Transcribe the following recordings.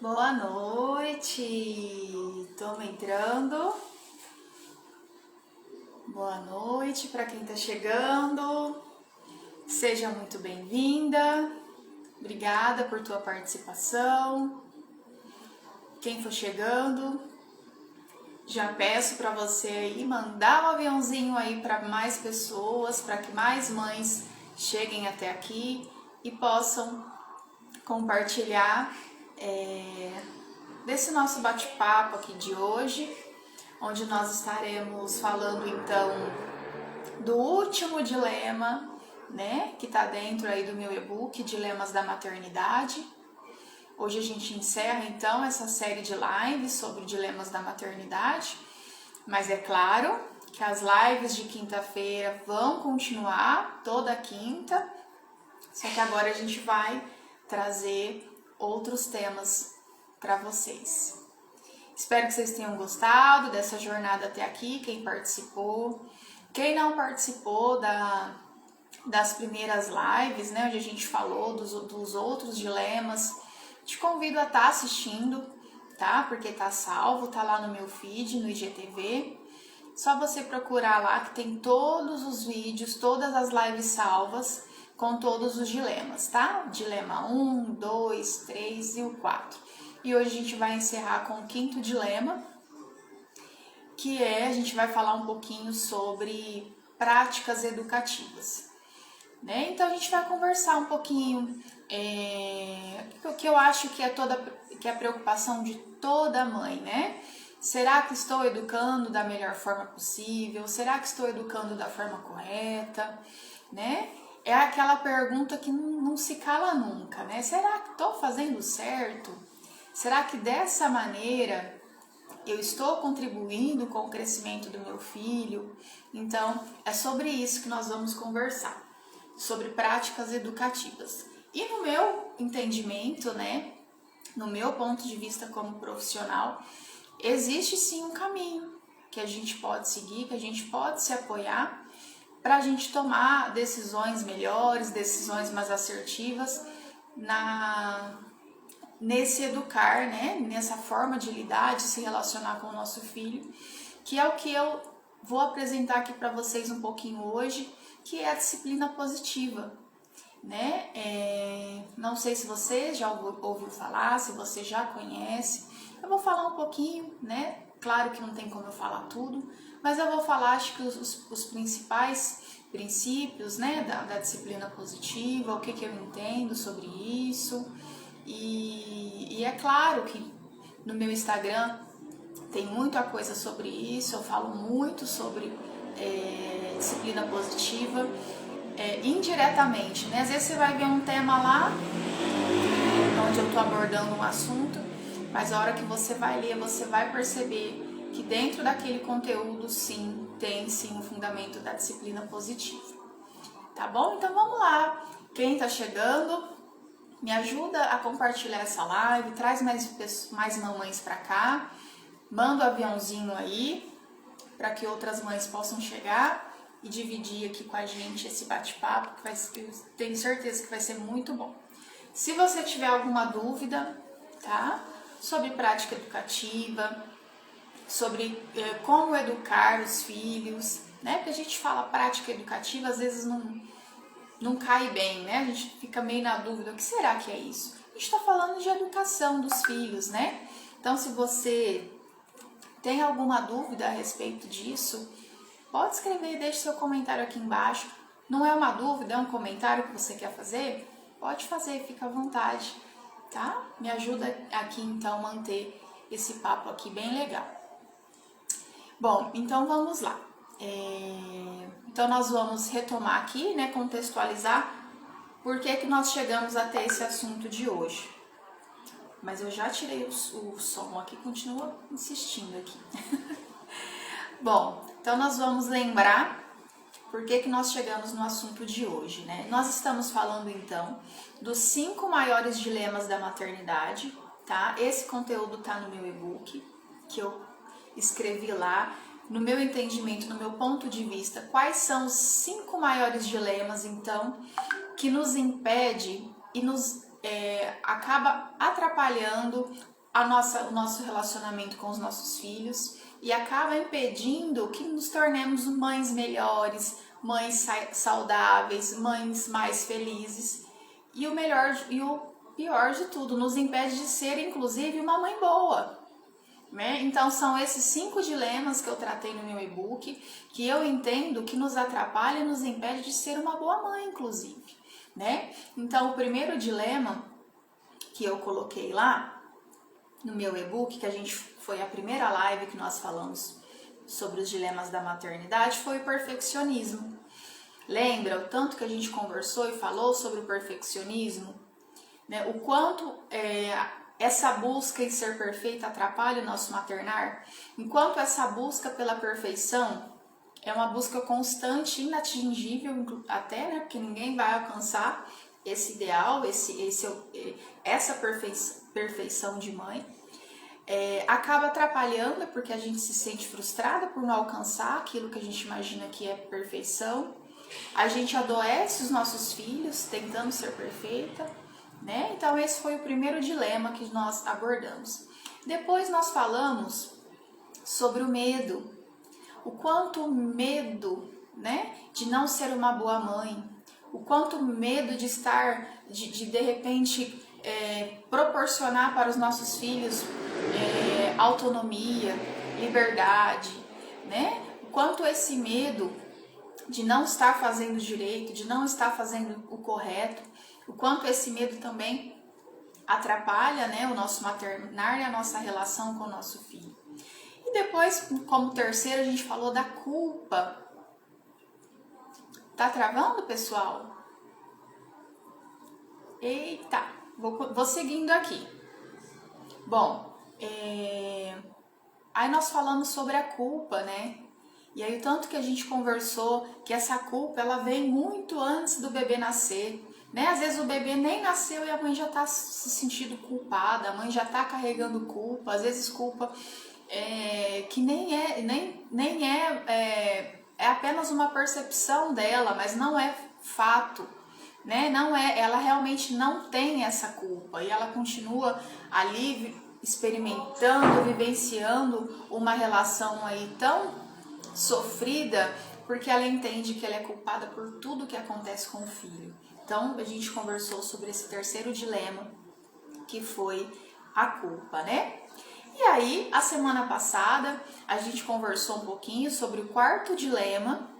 Boa noite! Estamos entrando. Boa noite para quem está chegando. Seja muito bem-vinda. Obrigada por tua participação. Quem for chegando, já peço para você aí mandar um aviãozinho aí para mais pessoas, para que mais mães cheguem até aqui e possam compartilhar desse nosso bate-papo aqui de hoje, onde nós estaremos falando então do último dilema, né, que está dentro aí do meu e-book, Dilemas da Maternidade. Hoje a gente encerra então essa série de lives sobre dilemas da maternidade, mas é claro que as lives de quinta-feira vão continuar toda quinta, só que agora a gente vai trazer outros temas para vocês. Espero que vocês tenham gostado dessa jornada até aqui, quem participou. Quem não participou das primeiras lives, né, onde a gente falou dos outros dilemas, te convido a estar assistindo, tá? Porque tá salvo, tá lá no meu feed, no IGTV. Só você procurar lá que tem todos os vídeos, todas as lives salvas, com todos os dilemas, tá? Dilema 1, 2, 3 e o 4. E hoje a gente vai encerrar com o quinto dilema, que a gente vai falar um pouquinho sobre práticas educativas, né? Então a gente vai conversar um pouquinho, o que eu acho que é a preocupação de toda mãe, né? Será que estou educando da melhor forma possível? Será que estou educando da forma correta, né? É aquela pergunta que não se cala nunca, né? Será que estou fazendo certo? Será que dessa maneira eu estou contribuindo com o crescimento do meu filho? Então, é sobre isso que nós vamos conversar, sobre práticas educativas. E no meu entendimento, né, no meu ponto de vista como profissional, existe sim um caminho que a gente pode seguir, que a gente pode se apoiar para a gente tomar decisões melhores, decisões mais assertivas nesse educar, né? Nessa forma de lidar, de se relacionar com o nosso filho, que é o que eu vou apresentar aqui para vocês um pouquinho hoje, que é a disciplina positiva, né? Não sei se você já ouviu falar, se você já conhece. Eu vou falar um pouquinho, né? Claro que não tem como eu falar tudo, mas eu vou falar, acho que os principais princípios, né, da disciplina positiva, o que eu entendo sobre isso. E é claro que no meu Instagram tem muita coisa sobre isso, eu falo muito sobre disciplina positiva, indiretamente, né? Às vezes você vai ver um tema lá, onde eu estou abordando um assunto, mas a hora que você vai ler, você vai perceber que dentro daquele conteúdo, sim, tem sim um fundamento da disciplina positiva. Tá bom? Então vamos lá. Quem está chegando, me ajuda a compartilhar essa live, traz mais mamães para cá, manda o aviãozinho aí, para que outras mães possam chegar e dividir aqui com a gente esse bate-papo, que eu tenho certeza que vai ser muito bom. Se você tiver alguma dúvida, tá? Sobre prática educativa, sobre como educar os filhos, né? Porque a gente fala prática educativa, às vezes não cai bem, né? A gente fica meio na dúvida, o que será que é isso? A gente está falando de educação dos filhos, né? Então, se você tem alguma dúvida a respeito disso, pode escrever e deixe seu comentário aqui embaixo. Não é uma dúvida, é um comentário que você quer fazer? Pode fazer, fica à vontade, tá? Me ajuda aqui então a manter esse papo aqui bem legal. Bom, então vamos lá. Então nós vamos retomar aqui, né, contextualizar por que nós chegamos até esse assunto de hoje. Mas eu já tirei o som aqui, continua insistindo aqui. Bom, então nós vamos lembrar por que nós chegamos no assunto de hoje, né? Nós estamos falando então dos 5 maiores dilemas da maternidade, tá? Esse conteúdo tá no meu e-book, que eu escrevi lá. No meu entendimento, no meu ponto de vista, quais são os 5 maiores dilemas, então, que nos impede e nos acaba atrapalhando o nosso relacionamento com os nossos filhos e acaba impedindo que nos tornemos mães melhores, mães saudáveis, mães mais felizes. E o pior de tudo, nos impede de ser, inclusive, uma mãe boa. Né? Então, são esses 5 dilemas que eu tratei no meu e-book, que eu entendo que nos atrapalha e nos impede de ser uma boa mãe, inclusive. Né? Então, o primeiro dilema que eu coloquei lá no meu e-book, que foi a primeira live que nós falamos sobre os dilemas da maternidade, foi o perfeccionismo. Lembra o tanto que a gente conversou e falou sobre o perfeccionismo? Né? O quanto essa busca em ser perfeita atrapalha o nosso maternar? Enquanto essa busca pela perfeição é uma busca constante, inatingível até, né? Porque ninguém vai alcançar esse ideal, essa perfeição de mãe. Acaba atrapalhando porque a gente se sente frustrada por não alcançar aquilo que a gente imagina que é perfeição. A gente adoece os nossos filhos tentando ser perfeita, né? Então esse foi o primeiro dilema que nós abordamos. Depois nós falamos sobre o medo. O quanto o medo, né, de não ser uma boa mãe, o quanto medo de estar, de repente, proporcionar para os nossos filhos autonomia, liberdade, né? O quanto esse medo de não estar fazendo direito, de não estar fazendo o correto, o quanto esse medo também atrapalha, né, o nosso maternar e a nossa relação com o nosso filho. E depois, como terceiro, a gente falou da culpa. Tá travando, pessoal? Eita, vou seguindo aqui. Bom, aí nós falamos sobre a culpa, né? E aí o tanto que a gente conversou que essa culpa, ela vem muito antes do bebê nascer, né? Às vezes o bebê nem nasceu e a mãe já tá se sentindo culpada, a mãe já tá carregando culpa, às vezes culpa que nem é apenas uma percepção dela, mas não é fato, né? Não é, ela realmente não tem essa culpa e ela continua ali experimentando, vivenciando uma relação aí tão sofrida, porque ela entende que ela é culpada por tudo que acontece com o filho. Então a gente conversou sobre esse terceiro dilema, que foi a culpa, né? E aí, a semana passada, a gente conversou um pouquinho sobre o quarto dilema,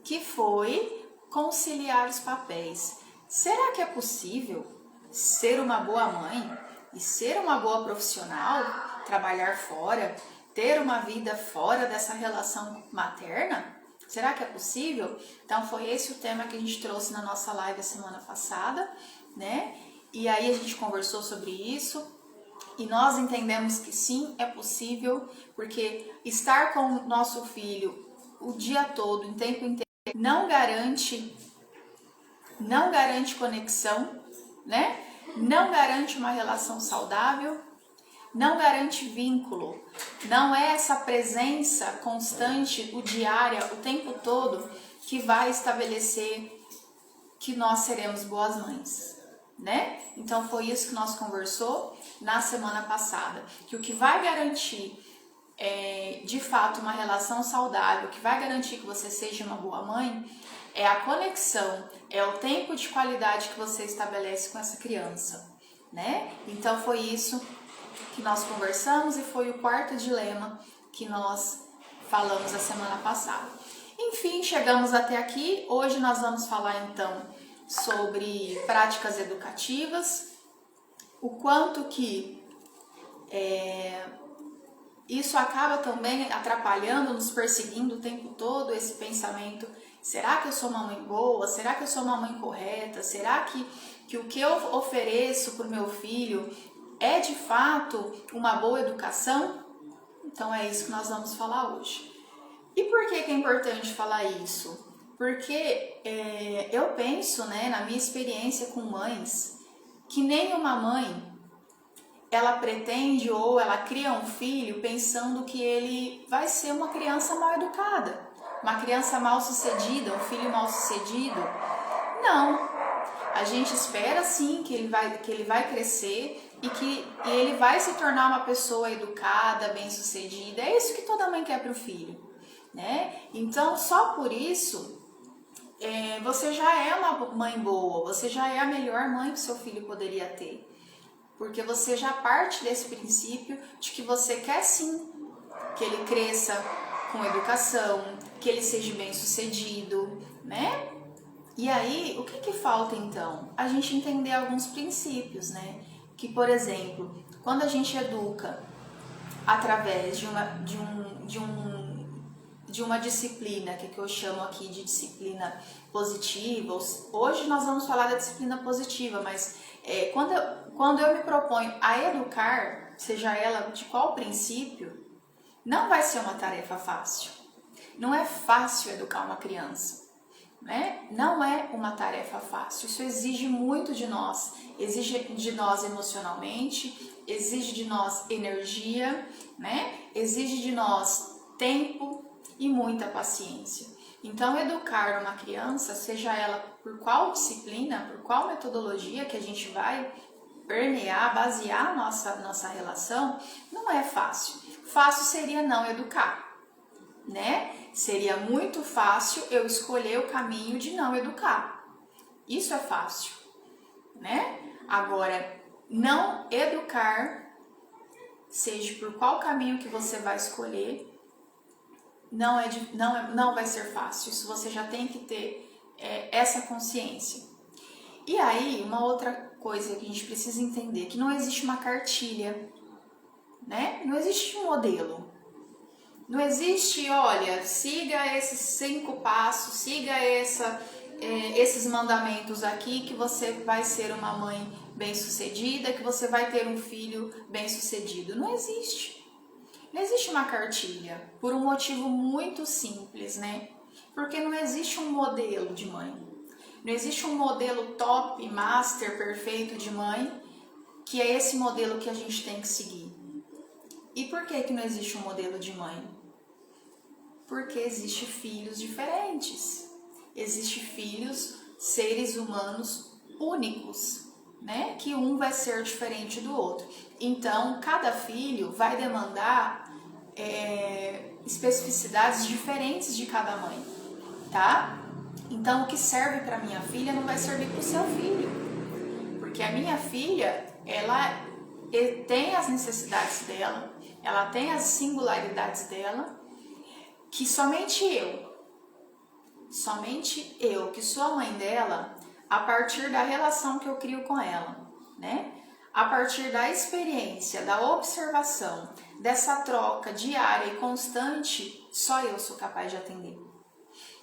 que foi conciliar os papéis. Será que é possível ser uma boa mãe e ser uma boa profissional, trabalhar fora, ter uma vida fora dessa relação materna? Será que é possível? Então, foi esse o tema que a gente trouxe na nossa live a semana passada, né? E aí a gente conversou sobre isso. E nós entendemos que sim, é possível, porque estar com o nosso filho o dia todo, em tempo inteiro, não garante conexão, né? Não garante uma relação saudável, não garante vínculo, não é essa presença constante, o diária, o tempo todo, que vai estabelecer que nós seremos boas mães, né? Então foi isso que nós conversou na semana passada, que o que vai garantir de fato uma relação saudável, que vai garantir que você seja uma boa mãe, é a conexão, é o tempo de qualidade que você estabelece com essa criança, né? Então foi isso que nós conversamos e foi o quarto dilema que nós falamos a semana passada. Enfim, chegamos até aqui. Hoje nós vamos falar então sobre práticas educativas, o quanto que isso acaba também atrapalhando, nos perseguindo o tempo todo, esse pensamento: será que eu sou uma mãe boa? Será que eu sou uma mãe correta? Será que o que eu ofereço para o meu filho é de fato uma boa educação? Então é isso que nós vamos falar hoje. E por que é importante falar isso? Porque eu penso, né, na minha experiência com mães, que nenhuma mãe ela pretende ou ela cria um filho pensando que ele vai ser uma criança mal educada, uma criança mal sucedida, um filho mal sucedido. Não. A gente espera sim que ele vai crescer e que ele vai se tornar uma pessoa educada, bem-sucedida. É isso que toda mãe quer para o filho, né? Então, só por isso, você já é uma mãe boa, você já é a melhor mãe que seu filho poderia ter. Porque você já parte desse princípio de que você quer sim que ele cresça com educação, que ele seja bem-sucedido, né? E aí, o que falta então? A gente entender alguns princípios, né? Que, por exemplo, quando a gente educa através de uma disciplina, que eu chamo aqui de disciplina positiva, hoje nós vamos falar da disciplina positiva, mas quando eu me proponho a educar, seja ela de qual princípio, não vai ser uma tarefa fácil. Não é fácil educar uma criança, né? Não é uma tarefa fácil. Isso exige muito de nós. Exige de nós emocionalmente, exige de nós energia, né? Exige de nós tempo e muita paciência. Então, educar uma criança, seja ela por qual disciplina, por qual metodologia que a gente vai permear, basear a nossa relação, não é fácil. Fácil seria não educar, né? Seria muito fácil eu escolher o caminho de não educar. Isso é fácil, né? Agora, não educar, seja por qual caminho que você vai escolher, não vai ser fácil. Isso você já tem que ter essa consciência. E aí, uma outra coisa que a gente precisa entender, que não existe uma cartilha, né? Não existe um modelo. Não existe, olha, siga esses 5 passos, siga esses mandamentos aqui que você vai ser uma mãe bem-sucedida, que você vai ter um filho bem-sucedido. Não existe. Não existe uma cartilha, por um motivo muito simples, né? Porque não existe um modelo de mãe. Não existe um modelo top, master, perfeito de mãe, que é esse modelo que a gente tem que seguir. E por que não existe um modelo de mãe? Porque existem filhos diferentes. Existem filhos, seres humanos únicos, né? Que um vai ser diferente do outro. Então, cada filho vai demandar especificidades diferentes de cada mãe, tá? Então, o que serve para minha filha não vai servir para o seu filho. Porque a minha filha, ela tem as necessidades dela, ela tem as singularidades dela, que somente eu, que sou a mãe dela, a partir da relação que eu crio com ela, né? A partir da experiência, da observação, dessa troca diária e constante, só eu sou capaz de atender.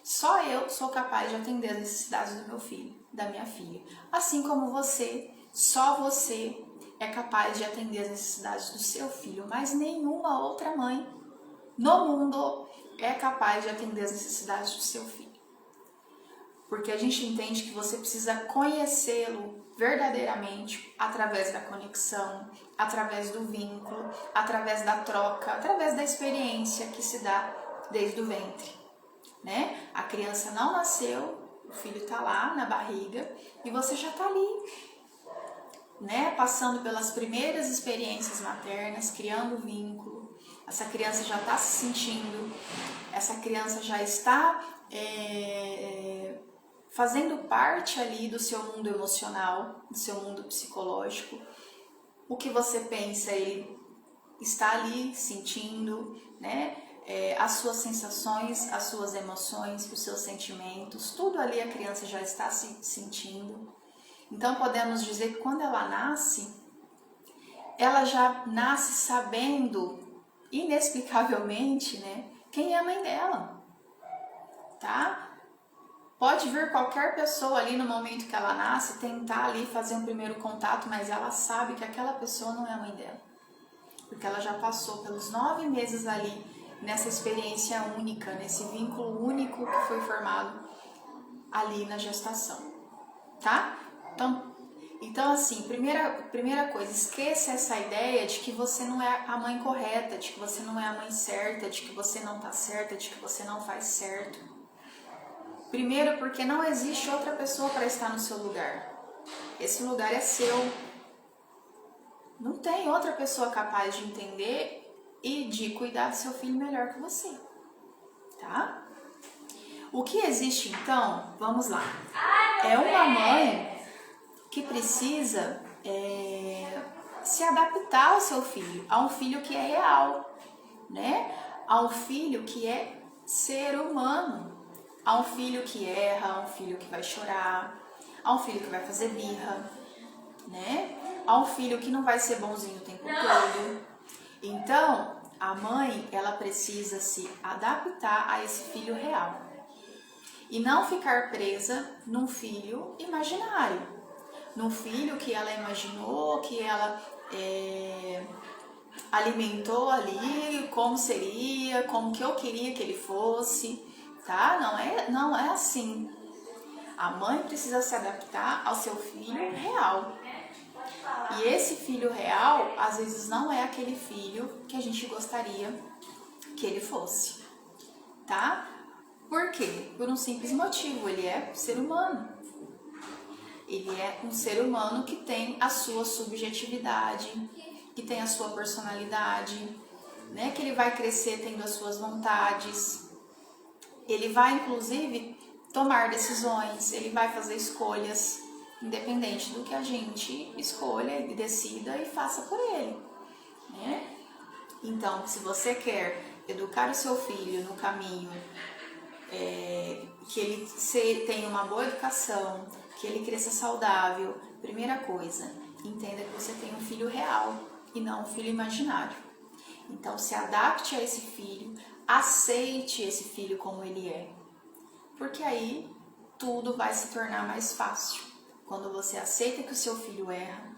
Só eu sou capaz de atender as necessidades do meu filho, da minha filha. Assim como você, só você é capaz de atender as necessidades do seu filho, mas nenhuma outra mãe no mundo é capaz de atender as necessidades do seu filho. Porque a gente entende que você precisa conhecê-lo verdadeiramente através da conexão, através do vínculo, através da troca, através da experiência que se dá desde o ventre, né? A criança não nasceu, o filho está lá na barriga e você já está ali, né? Passando pelas primeiras experiências maternas, criando vínculo. Essa criança já está se sentindo, essa criança já está fazendo parte ali do seu mundo emocional, do seu mundo psicológico. O que você pensa, ele está ali sentindo, né? As suas sensações, as suas emoções, os seus sentimentos, tudo ali a criança já está se sentindo. Então podemos dizer que quando ela nasce, ela já nasce sabendo, inexplicavelmente, né, quem é a mãe dela, tá? Pode vir qualquer pessoa ali no momento que ela nasce, tentar ali fazer um primeiro contato, mas ela sabe que aquela pessoa não é a mãe dela. Porque ela já passou pelos 9 meses ali, nessa experiência única, nesse vínculo único que foi formado ali na gestação, tá? Então assim, primeira coisa, esqueça essa ideia de que você não é a mãe correta, de que você não é a mãe certa, de que você não tá certa, de que você não faz certo. Primeiro, porque não existe outra pessoa para estar no seu lugar. Esse lugar é seu. Não tem outra pessoa capaz de entender e de cuidar do seu filho melhor que você, tá? O que existe então, vamos lá, é uma mãe que precisa se adaptar ao seu filho, a um filho que é real, né? A um filho que é ser humano, a um filho que erra, a um filho que vai chorar, a um filho que vai fazer birra, né? A um filho que não vai ser bonzinho o tempo todo. Então, a mãe, ela precisa se adaptar a esse filho real e não ficar presa num filho imaginário, num filho que ela imaginou, que ela alimentou ali, como seria, como que eu queria que ele fosse, tá? Não é assim. A mãe precisa se adaptar ao seu filho real. E esse filho real, às vezes, não é aquele filho que a gente gostaria que ele fosse, tá? Por quê? Por um simples motivo, ele é ser humano. Ele é um ser humano que tem a sua subjetividade, que tem a sua personalidade, né? Que ele vai crescer tendo as suas vontades. Ele vai, inclusive, tomar decisões, ele vai fazer escolhas, independente do que a gente escolha e decida e faça por ele, né? Então, se você quer educar o seu filho no caminho que ele tenha uma boa educação, que ele cresça saudável, primeira coisa, entenda que você tem um filho real e não um filho imaginário. Então, se adapte a esse filho, aceite esse filho como ele é, porque aí tudo vai se tornar mais fácil. Quando você aceita que o seu filho erra,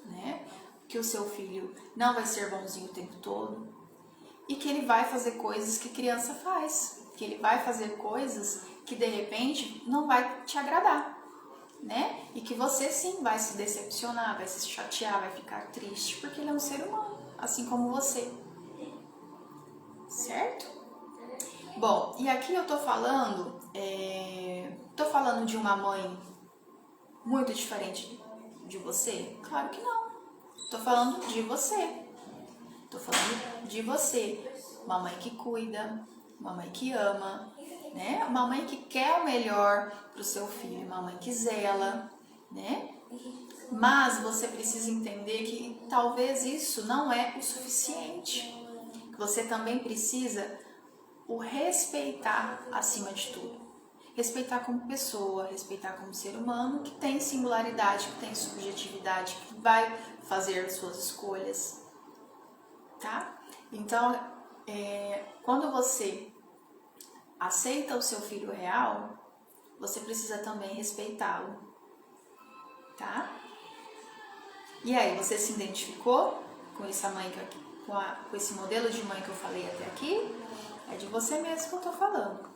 né? Que o seu filho não vai ser bonzinho o tempo todo e que ele vai fazer coisas que criança faz, que ele vai fazer coisas que de repente não vai te agradar, né? E que você sim vai se decepcionar, vai se chatear, vai ficar triste, porque ele é um ser humano, assim como você, certo? Bom, e aqui eu tô falando de uma mãe muito diferente de você? Claro que não. Tô falando de você. Tô falando de você. Uma mãe que cuida, uma mãe que ama, né? Uma mãe que quer o melhor pro seu filho, uma mãe que zela, né? Mas você precisa entender que talvez isso não é o suficiente. Você também precisa o respeitar acima de tudo. Respeitar como pessoa, respeitar como ser humano que tem singularidade, que tem subjetividade, que vai fazer suas escolhas, tá? Então, quando você aceita o seu filho real, você precisa também respeitá-lo, tá? E aí, você se identificou com essa mãe, com esse modelo de mãe que eu falei até aqui? É de você mesmo que eu tô falando.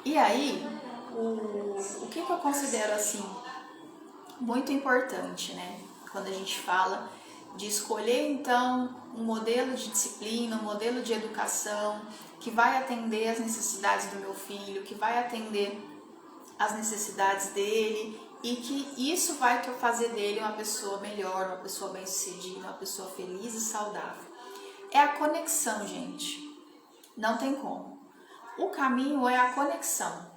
E aí, o que eu considero assim muito importante, né? Quando a gente fala de escolher então um modelo de disciplina, um modelo de educação que vai atender às necessidades do meu filho, que vai atender às necessidades dele e que isso vai fazer dele uma pessoa melhor, uma pessoa bem-sucedida, uma pessoa feliz e saudável. É a conexão, gente. Não tem como. O caminho é a conexão.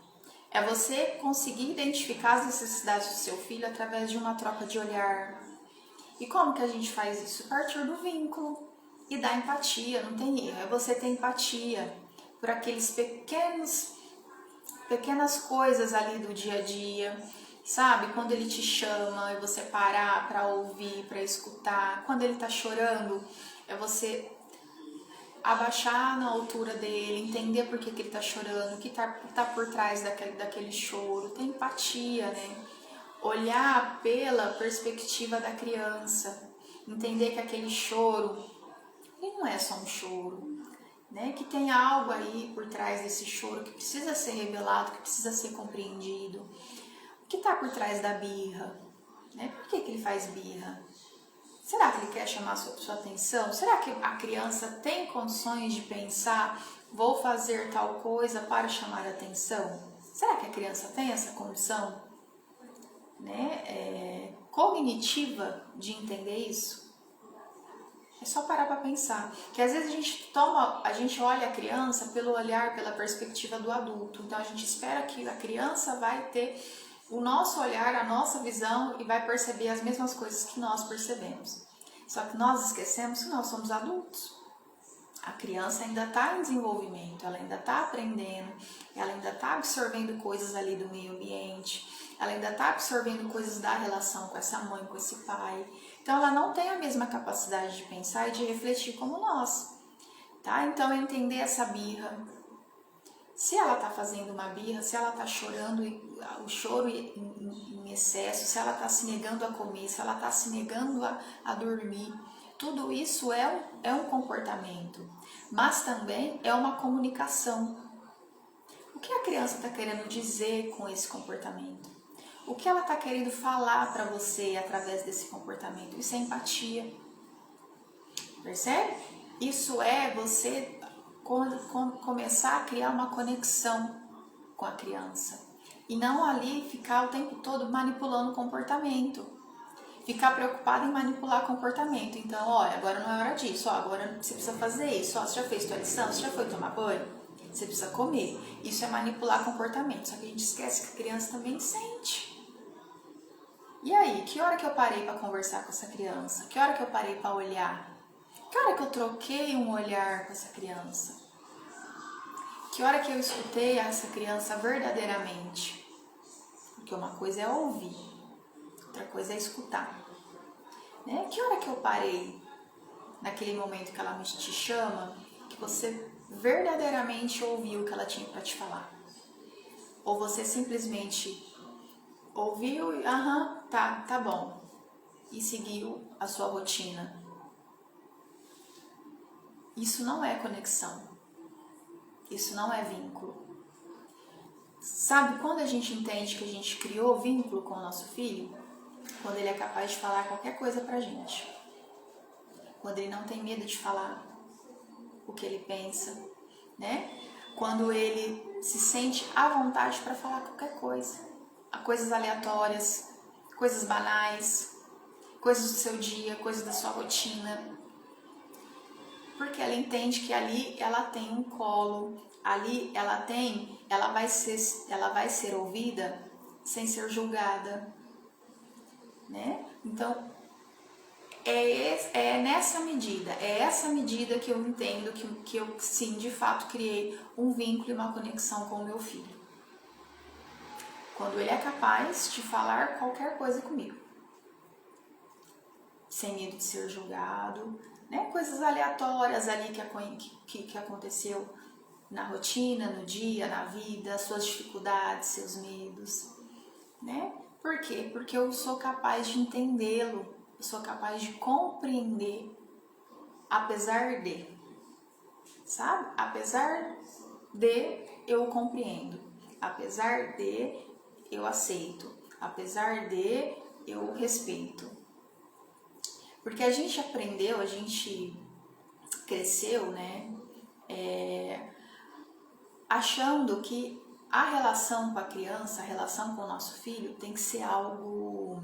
É você conseguir identificar as necessidades do seu filho através de uma troca de olhar. E como que a gente faz isso? A partir do vínculo e da empatia, não tem erro. É você ter empatia por aqueles pequenas coisas ali do dia a dia, sabe? Quando ele te chama, é você parar para ouvir, para escutar. Quando ele tá chorando, é você abaixar na altura dele, entender por que ele tá chorando, o que tá por trás daquele choro, ter empatia, né? Olhar pela perspectiva da criança, entender que aquele choro, ele não é só um choro, né? Que tem algo aí por trás desse choro que precisa ser revelado, que precisa ser compreendido. O que tá por trás da birra, né? Por que ele faz birra? Será que ele quer chamar sua atenção? Será que a criança tem condições de pensar, vou fazer tal coisa para chamar a atenção? Será que a criança tem essa condição? né, cognitiva de entender isso? É só parar para pensar. Que às vezes a gente olha a criança pelo olhar, pela perspectiva do adulto. Então a gente espera que a criança vai ter o nosso olhar, a nossa visão e vai perceber as mesmas coisas que nós percebemos. Só que nós esquecemos que nós somos adultos. A criança ainda está em desenvolvimento, ela ainda está aprendendo, ela ainda está absorvendo coisas ali do meio ambiente, ela ainda está absorvendo coisas da relação com essa mãe, com esse pai. Então ela não tem a mesma capacidade de pensar e de refletir como nós, tá? Então entender essa birra. Se ela está fazendo uma birra, se ela está chorando, o choro em excesso, se ela está se negando a comer, se ela está se negando a dormir, tudo isso é um comportamento, mas também é uma comunicação. O que a criança está querendo dizer com esse comportamento? O que ela está querendo falar para você através desse comportamento? Isso é empatia. Percebe? Isso é você começar a criar uma conexão com a criança. E não ali ficar o tempo todo manipulando o comportamento. Ficar preocupado em manipular comportamento. Então, olha, agora não é hora disso. Ó, agora você precisa fazer isso. Ó, você já fez sua lição? Você já foi tomar banho? Você precisa comer. Isso é manipular comportamento. Só que a gente esquece que a criança também sente. E aí, que hora que eu parei para conversar com essa criança? Que hora que eu parei para olhar? Que hora que eu troquei um olhar com essa criança? Que hora que eu escutei essa criança verdadeiramente? Porque uma coisa é ouvir, outra coisa é escutar. Né? Que hora que eu parei naquele momento que ela te chama, que você verdadeiramente ouviu o que ela tinha para te falar? Ou você simplesmente ouviu e tá bom, e seguiu a sua rotina? Isso não é conexão. Isso não é vínculo. Sabe quando a gente entende que a gente criou vínculo com o nosso filho? Quando ele é capaz de falar qualquer coisa pra gente. Quando ele não tem medo de falar o que ele pensa, né? Quando ele se sente à vontade para falar qualquer coisa. Coisas aleatórias, coisas banais, coisas do seu dia, coisas da sua rotina. Porque ela entende que ali ela tem um colo, ali ela vai ser ouvida sem ser julgada, né? Então é nessa medida, é essa medida que eu entendo que eu sim, de fato, criei um vínculo e uma conexão com o meu filho. Quando ele é capaz de falar qualquer coisa comigo, sem medo de ser julgado, né? Coisas aleatórias ali que aconteceu na rotina, no dia, na vida, suas dificuldades, seus medos, né? Por quê? Porque eu sou capaz de entendê-lo, eu sou capaz de compreender, apesar de, sabe? Apesar de eu compreendo, apesar de eu aceito, apesar de eu respeito. Porque a gente aprendeu, a gente cresceu, né, achando que a relação com a criança, a relação com o nosso filho tem que ser algo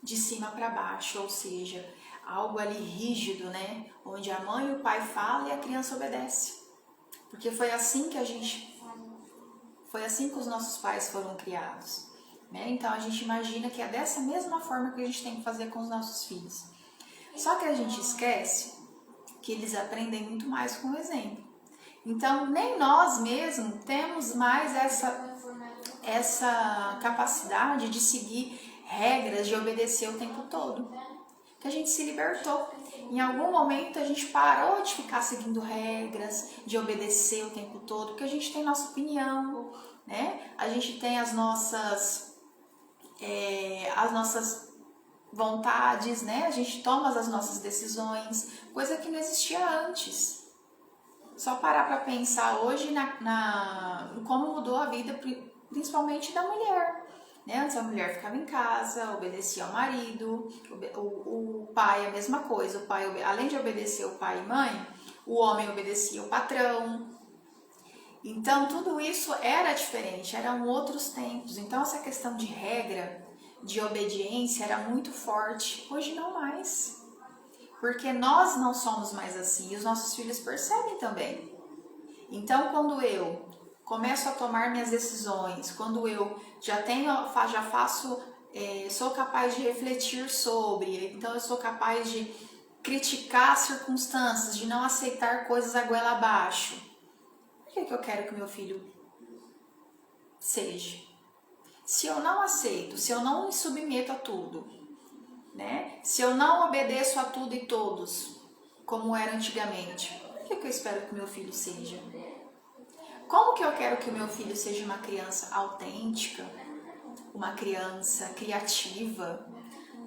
de cima para baixo, ou seja, algo ali rígido, né, onde a mãe e o pai falam e a criança obedece. Porque foi assim que os nossos pais foram criados. Né? Então a gente imagina que é dessa mesma forma que a gente tem que fazer com os nossos filhos. Só que a gente esquece que eles aprendem muito mais com o exemplo. Então nem nós mesmos temos mais essa capacidade de seguir regras, de obedecer o tempo todo. Que a gente se libertou. Em algum momento a gente parou de ficar seguindo regras, de obedecer o tempo todo, porque a gente tem nossa opinião, né? A gente tem as nossas vontades, né? A gente toma as nossas decisões, coisa que não existia antes. Só parar para pensar hoje em como mudou a vida, principalmente da mulher. Né? Antes a mulher ficava em casa, obedecia ao marido, o pai a mesma coisa. O pai, além de obedecer o pai e mãe, o homem obedecia o patrão. Então, tudo isso era diferente, eram outros tempos. Então, essa questão de regra, de obediência era muito forte. Hoje não mais. Porque nós não somos mais assim e os nossos filhos percebem também. Então, quando eu começo a tomar minhas decisões, quando eu já faço, sou capaz de refletir sobre, então eu sou capaz de criticar circunstâncias, de não aceitar coisas a goela abaixo. Por que eu quero que meu filho seja? Se eu não aceito, se eu não me submeto a tudo, né? Se eu não obedeço a tudo e todos, como era antigamente, por que eu espero que meu filho seja? Como que eu quero que o meu filho seja uma criança autêntica, uma criança criativa,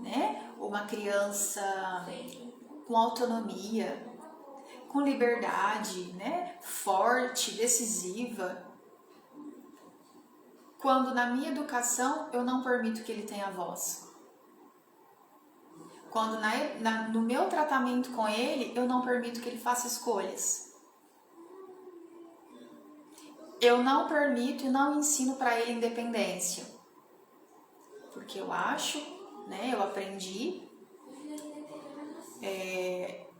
né? Uma criança com autonomia, com liberdade, né? Forte, decisiva. Quando na minha educação eu não permito que ele tenha voz. Quando no meu tratamento com ele eu não permito que ele faça escolhas. Eu não permito e não ensino para ele independência. Porque eu acho, né, eu aprendi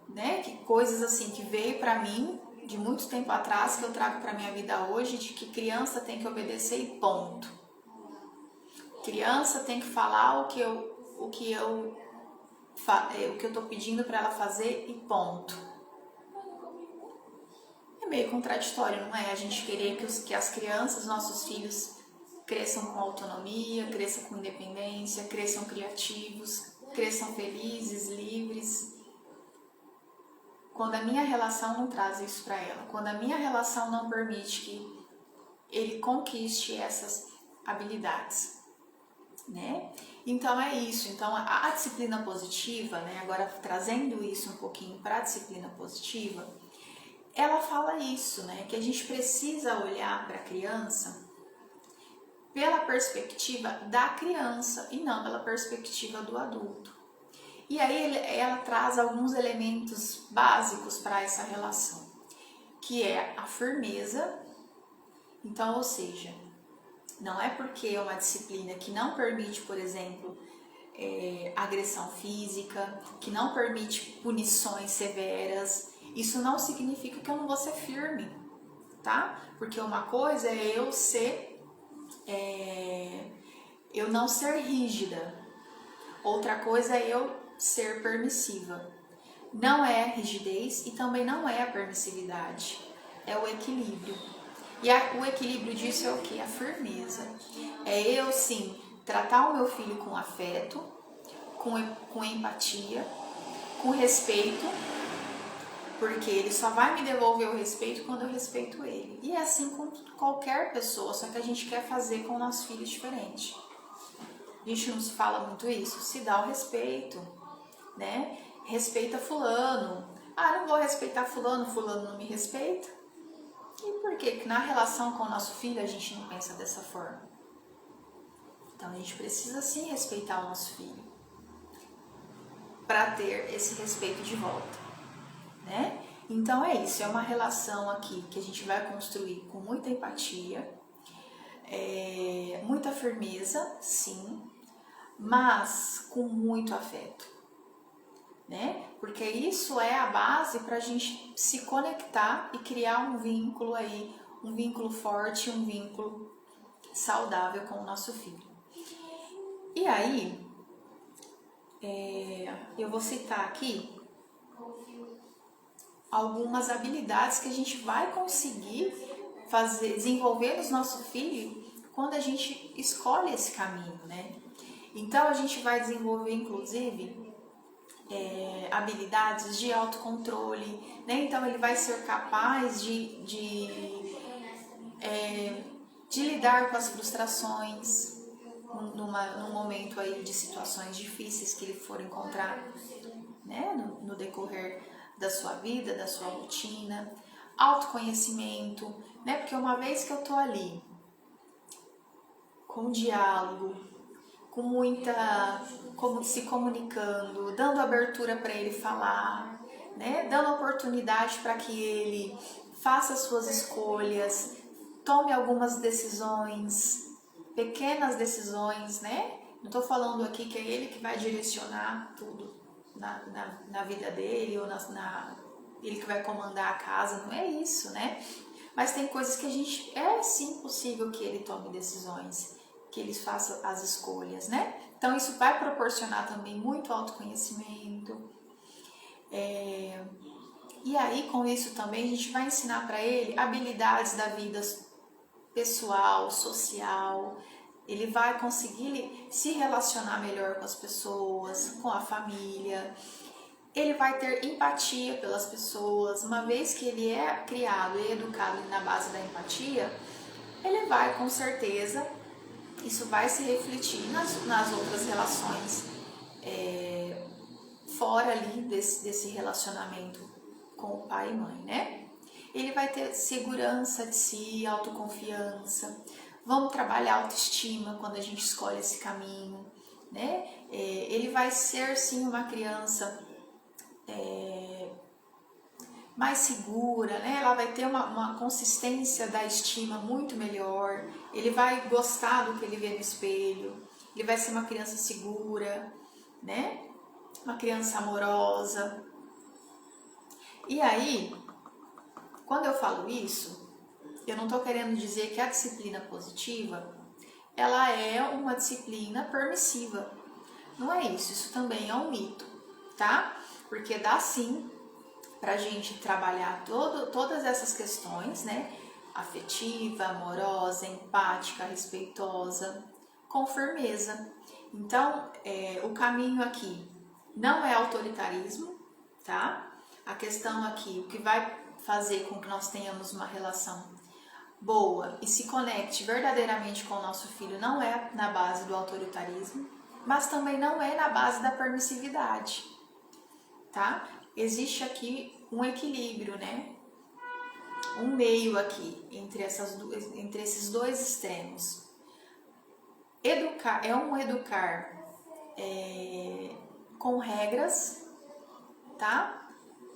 né, que coisas assim que veio para mim de muito tempo atrás, que eu trago para minha vida hoje, de que criança tem que obedecer e ponto. Criança tem que falar o que eu tô pedindo para ela fazer e ponto. É meio contraditório, não é? A gente querer que as crianças, nossos filhos, cresçam com autonomia, cresçam com independência, cresçam criativos, cresçam felizes, livres. Quando a minha relação não traz isso para ela, quando a minha relação não permite que ele conquiste essas habilidades, né? Então é isso. Então a disciplina positiva, né? Agora trazendo isso um pouquinho para a disciplina positiva, ela fala isso, né? Que a gente precisa olhar para a criança pela perspectiva da criança e não pela perspectiva do adulto. E aí ela traz alguns elementos básicos para essa relação, que é a firmeza. Então, ou seja, não é porque é uma disciplina que não permite, por exemplo, agressão física, que não permite punições severas, isso não significa que eu não vou ser firme, tá? Porque uma coisa é eu não ser rígida, outra coisa é eu ser permissiva. Não é a rigidez e também não é a permissividade, é o equilíbrio. E o equilíbrio disso é o que? A firmeza. É eu, sim, tratar o meu filho com afeto, com empatia, com respeito, porque ele só vai me devolver o respeito quando eu respeito ele. E é assim com qualquer pessoa, só que a gente quer fazer com o nosso filho diferente. A gente não se fala muito isso, se dá o respeito, né? Respeita fulano. Ah, não vou respeitar fulano, fulano não me respeita. E por quê? Porque na relação com o nosso filho a gente não pensa dessa forma. Então a gente precisa sim respeitar o nosso filho para ter esse respeito de volta, né? Então é isso, é uma relação aqui que a gente vai construir com muita empatia, muita firmeza, sim, mas com muito afeto, né? Porque isso é a base para a gente se conectar e criar um vínculo aí, um vínculo forte, um vínculo saudável com o nosso filho. E aí, eu vou citar aqui algumas habilidades que a gente vai conseguir desenvolver no nosso filho quando a gente escolhe esse caminho, né? Então a gente vai desenvolver, inclusive, habilidades de autocontrole, né? Então ele vai ser capaz de lidar com as frustrações num momento aí de situações difíceis que ele for encontrar, né? No decorrer da sua vida, da sua rotina, autoconhecimento, né? Porque uma vez que eu tô ali com diálogo, com como se comunicando, dando abertura para ele falar, né? Dando oportunidade para que ele faça as suas escolhas, tome algumas decisões, pequenas decisões, né? Não estou falando aqui que é ele que vai direcionar tudo na vida dele, ou ele que vai comandar a casa, não é isso, né? Mas tem coisas que a gente, é sim possível que ele tome decisões, que ele faça as escolhas, né? Então isso vai proporcionar também muito autoconhecimento. E aí com isso também a gente vai ensinar para ele habilidades da vida pessoal, social. Ele vai conseguir se relacionar melhor com as pessoas, com a família. Ele vai ter empatia pelas pessoas. Uma vez que ele é criado e educado na base da empatia, ele vai, com certeza, isso vai se refletir nas outras relações, fora ali desse relacionamento com o pai e mãe, né? Ele vai ter segurança de si, autoconfiança. Vamos trabalhar a autoestima quando a gente escolhe esse caminho, né? Ele vai ser, sim, uma criança mais segura, né? Ela vai ter uma consistência da estima muito melhor. Ele vai gostar do que ele vê no espelho. Ele vai ser uma criança segura, né? Uma criança amorosa. E aí, quando eu falo isso, eu não estou querendo dizer que a disciplina positiva, ela é uma disciplina permissiva. Não é isso, isso também é um mito, tá? Porque dá sim pra gente trabalhar todas essas questões, né? Afetiva, amorosa, empática, respeitosa, com firmeza. Então, o caminho aqui não é autoritarismo, tá? A questão aqui, o que vai fazer com que nós tenhamos uma relação boa e se conecte verdadeiramente com o nosso filho não é na base do autoritarismo, mas também não é na base da permissividade, tá? Existe aqui um equilíbrio, né? Um meio aqui entre esses dois extremos. Educar é um educar com regras, tá?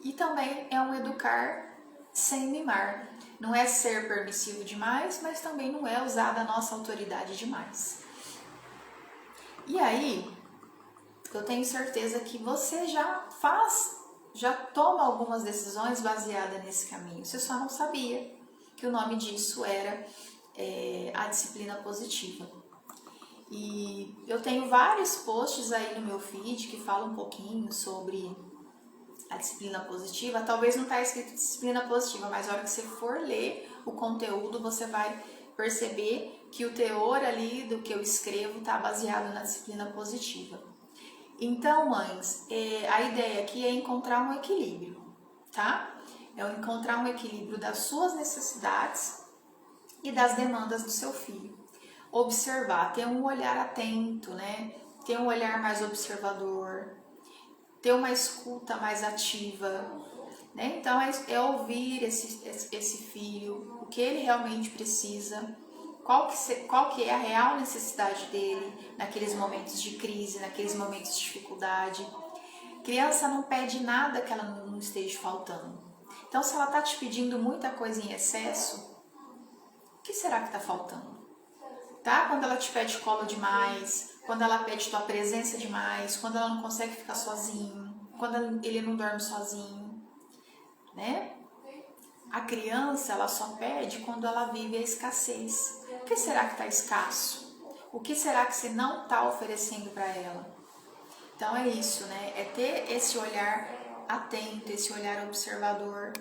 E também é um educar sem mimar. Não é ser permissivo demais, mas também não é usar da nossa autoridade demais. E aí, eu tenho certeza que você já toma algumas decisões baseadas nesse caminho. Você só não sabia que o nome disso era a disciplina positiva. E eu tenho vários posts aí no meu feed que falam um pouquinho sobre a disciplina positiva. Talvez não está escrito disciplina positiva, mas na hora que você for ler o conteúdo, você vai perceber que o teor ali do que eu escrevo está baseado na disciplina positiva. Então, mães, a ideia aqui é encontrar um equilíbrio, tá? É encontrar um equilíbrio das suas necessidades e das demandas do seu filho. Observar, ter um olhar atento, né? Ter um olhar mais observador, ter uma escuta mais ativa, né? Então, é ouvir esse filho, o que ele realmente precisa, qual que é a real necessidade dele naqueles momentos de crise, naqueles momentos de dificuldade. Criança não pede nada que ela não esteja faltando. Então, se ela está te pedindo muita coisa em excesso, o que será que está faltando? Tá? Quando ela te pede colo demais, quando ela pede tua presença demais, quando ela não consegue ficar sozinho, quando ele não dorme sozinho, né? A criança, ela só pede quando ela vive a escassez. O que será que está escasso? O que será que você não está oferecendo para ela? Então é isso, né? É ter esse olhar atento, esse olhar observador,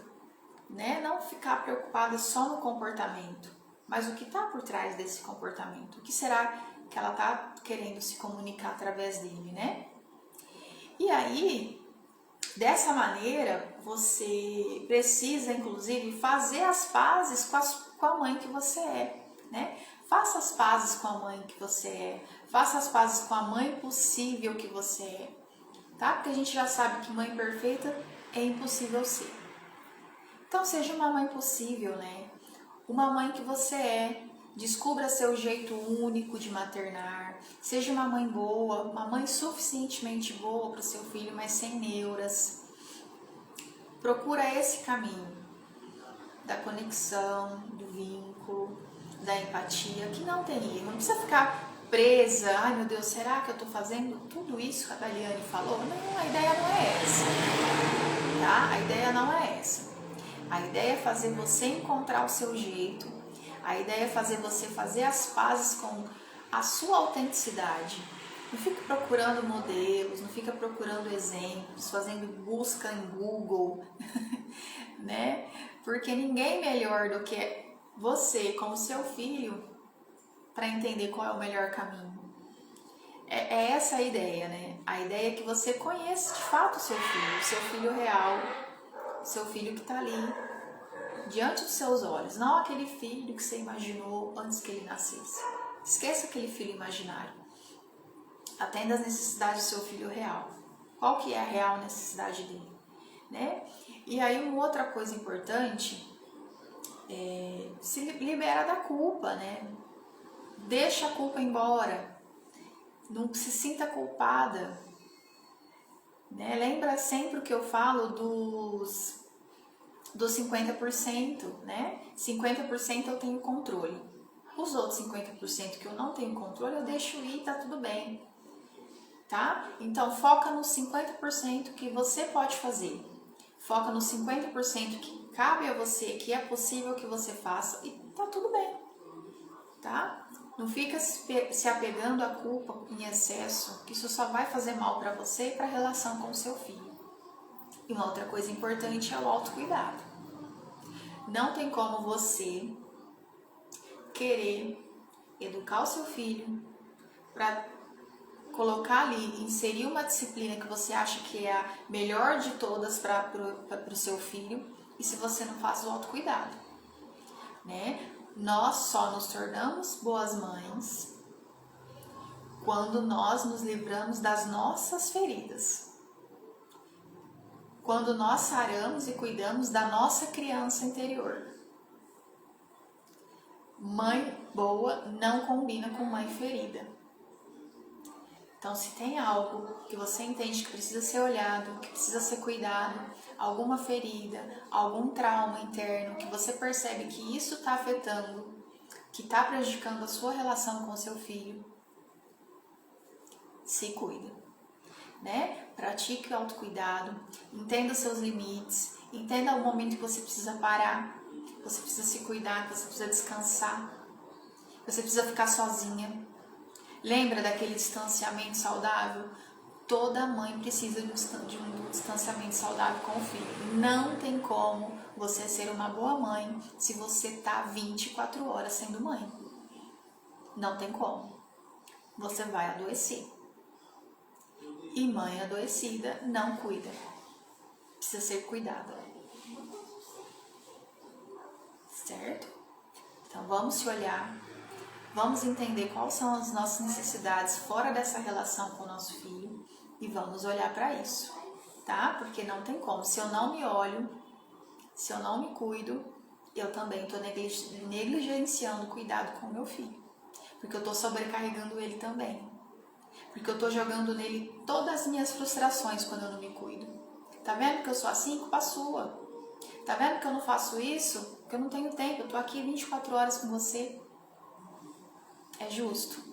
né? Não ficar preocupada só no comportamento, mas o que está por trás desse comportamento? O que será que ela está querendo se comunicar através dele, né? E aí, dessa maneira, você precisa, inclusive, fazer as pazes com a mãe que você é, né? Faça as pazes com a mãe que você é. Faça as pazes com a mãe possível que você é, tá? Porque a gente já sabe que mãe perfeita é impossível ser. Então, seja uma mãe possível, né? Uma mãe que você é. Descubra seu jeito único de maternar. Seja uma mãe boa, uma mãe suficientemente boa para o seu filho, mas sem neuras. Procura esse caminho da conexão, do vínculo, da empatia, que não tem erro. Não precisa ficar presa, ai meu Deus, será que eu tô fazendo tudo isso que a Daliane falou? Não, a ideia não é essa, tá? A ideia não é essa. A ideia é fazer você encontrar o seu jeito, a ideia é fazer você fazer as pazes com a sua autenticidade. Não fica procurando modelos, não fica procurando exemplos, fazendo busca em Google, né? Porque ninguém melhor do que você, como seu filho, para entender qual é o melhor caminho. É essa a ideia, né? A ideia é que você conheça de fato o seu filho real, o seu filho que está ali, diante dos seus olhos, não aquele filho que você imaginou antes que ele nascesse. Esqueça aquele filho imaginário. Atenda às necessidades do seu filho real. Qual que é a real necessidade dele, né? E aí uma outra coisa importante se libera da culpa, né? Deixa a culpa embora. Não se sinta culpada, né? Lembra sempre o que eu falo dos 50%, né? 50% eu tenho controle. Os outros 50% que eu não tenho controle, eu deixo ir, tá tudo bem. Tá? Então, foca nos 50% que você pode fazer. Foca nos 50% que cabe a você, que é possível que você faça e tá tudo bem. Tá? Não fica se apegando à culpa em excesso, que isso só vai fazer mal para você e para a relação com o seu filho. E uma outra coisa importante é o autocuidado. Não tem como você querer educar o seu filho para colocar ali, inserir uma disciplina que você acha que é a melhor de todas para o seu filho, e se você não faz o autocuidado, né? Nós só nos tornamos boas mães quando nós nos livramos das nossas feridas, quando nós saramos e cuidamos da nossa criança interior. Mãe boa não combina com mãe ferida. Então, se tem algo que você entende que precisa ser olhado, que precisa ser cuidado, alguma ferida, algum trauma interno, que você percebe que isso está afetando, que está prejudicando a sua relação com o seu filho, se cuida, né? Pratique o autocuidado, entenda os seus limites, entenda o momento que você precisa parar, que você precisa se cuidar, que você precisa descansar, que você precisa ficar sozinha. Lembra daquele distanciamento saudável? Toda mãe precisa de um distanciamento saudável com o filho. Não tem como você ser uma boa mãe se você está 24 horas sendo mãe. Não tem como. Você vai adoecer. E mãe adoecida não cuida. Precisa ser cuidada. Certo? Então vamos se olhar. Vamos entender quais são as nossas necessidades fora dessa relação com o nosso filho e vamos olhar para isso, tá? Porque não tem como. Se eu não me olho, se eu não me cuido, eu também estou negligenciando o cuidado com o meu filho. Porque eu estou sobrecarregando ele também. Porque eu estou jogando nele todas as minhas frustrações quando eu não me cuido. Tá vendo que eu sou assim? Culpa sua. Tá vendo que eu não faço isso? Porque eu não tenho tempo. Eu estou aqui 24 horas com você. É justo?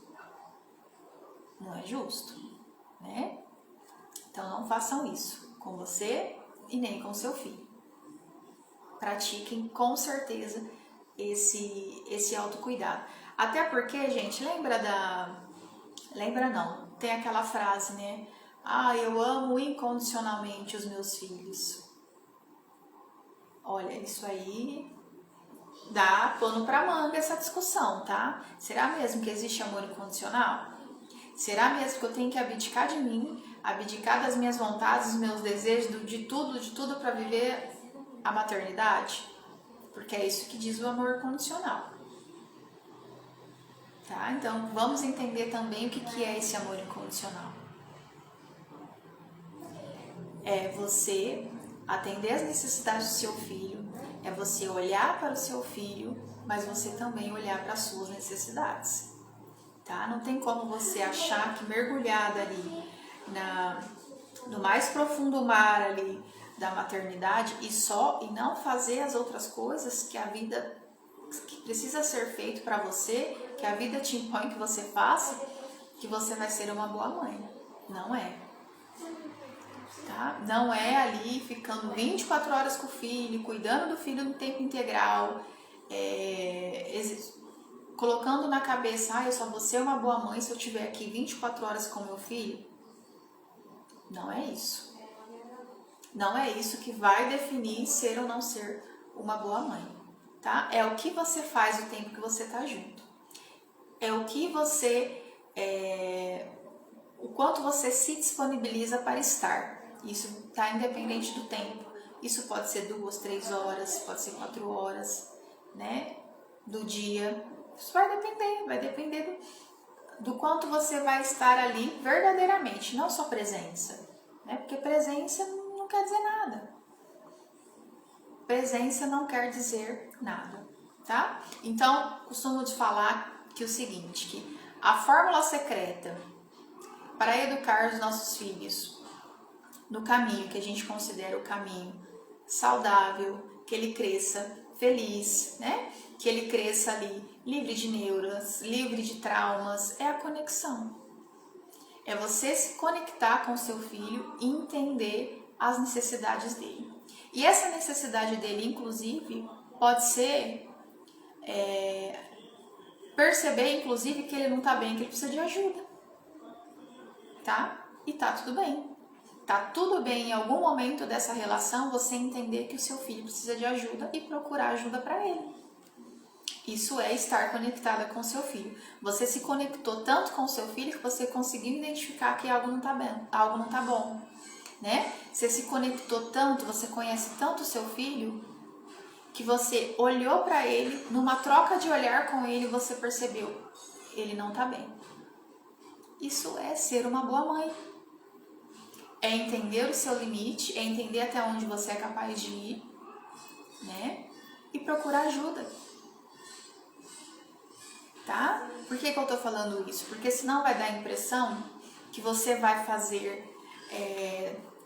Não é justo, né? Então não façam isso com você e nem com seu filho. Pratiquem com certeza esse autocuidado. Até porque, gente, lembra não, tem aquela frase, né? Ah, eu amo incondicionalmente os meus filhos. Olha, isso aí dá pano pra manga essa discussão, tá? Será mesmo que existe amor incondicional? Será mesmo que eu tenho que abdicar de mim, abdicar das minhas vontades, dos meus desejos, de tudo para viver a maternidade? Porque é isso que diz o amor incondicional. Tá? Então, vamos entender também o que é esse amor incondicional. É você atender as necessidades do seu filho, é você olhar para o seu filho, mas você também olhar para as suas necessidades. Tá? Não tem como você achar que mergulhada ali no mais profundo mar ali da maternidade e não fazer as outras coisas que a vida que precisa ser feito para você, que a vida te impõe que você faça, que você vai ser uma boa mãe. Não é. Tá? Não é ali ficando 24 horas com o filho, cuidando do filho no tempo integral, colocando na cabeça, eu só vou ser uma boa mãe se eu estiver aqui 24 horas com meu filho. Não é isso. Não é isso que vai definir ser ou não ser uma boa mãe, tá? É o que você faz o tempo que você tá junto. É o que você... o quanto você se disponibiliza para estar. Isso tá independente do tempo. Isso pode ser 2, 3 horas, pode ser 4 horas, né? Do dia. Isso vai depender do quanto você vai estar ali verdadeiramente, não só presença, né? Porque presença não quer dizer nada. Presença não quer dizer nada, tá? Então, costumo te falar que o seguinte, que a fórmula secreta para educar os nossos filhos no caminho que a gente considera o caminho saudável, que ele cresça feliz, né? Que ele cresça ali livre de neuras, livre de traumas, é a conexão. É você se conectar com o seu filho e entender as necessidades dele. E essa necessidade dele, inclusive, pode ser perceber, inclusive, que ele não tá bem, que ele precisa de ajuda. Tá? E tá tudo bem. Tá tudo bem em algum momento dessa relação você entender que o seu filho precisa de ajuda e procurar ajuda para ele. Isso é estar conectada com o seu filho. Você se conectou tanto com o seu filho que você conseguiu identificar que algo não tá bem, algo não tá bom, né? Você se conectou tanto, você conhece tanto o seu filho que você olhou para ele, numa troca de olhar com ele, você percebeu, ele não tá bem. Isso é ser uma boa mãe. É entender o seu limite, é entender até onde você é capaz de ir, né? E procurar ajuda. Tá? Por que eu tô falando isso? Porque senão vai dar a impressão que você vai fazer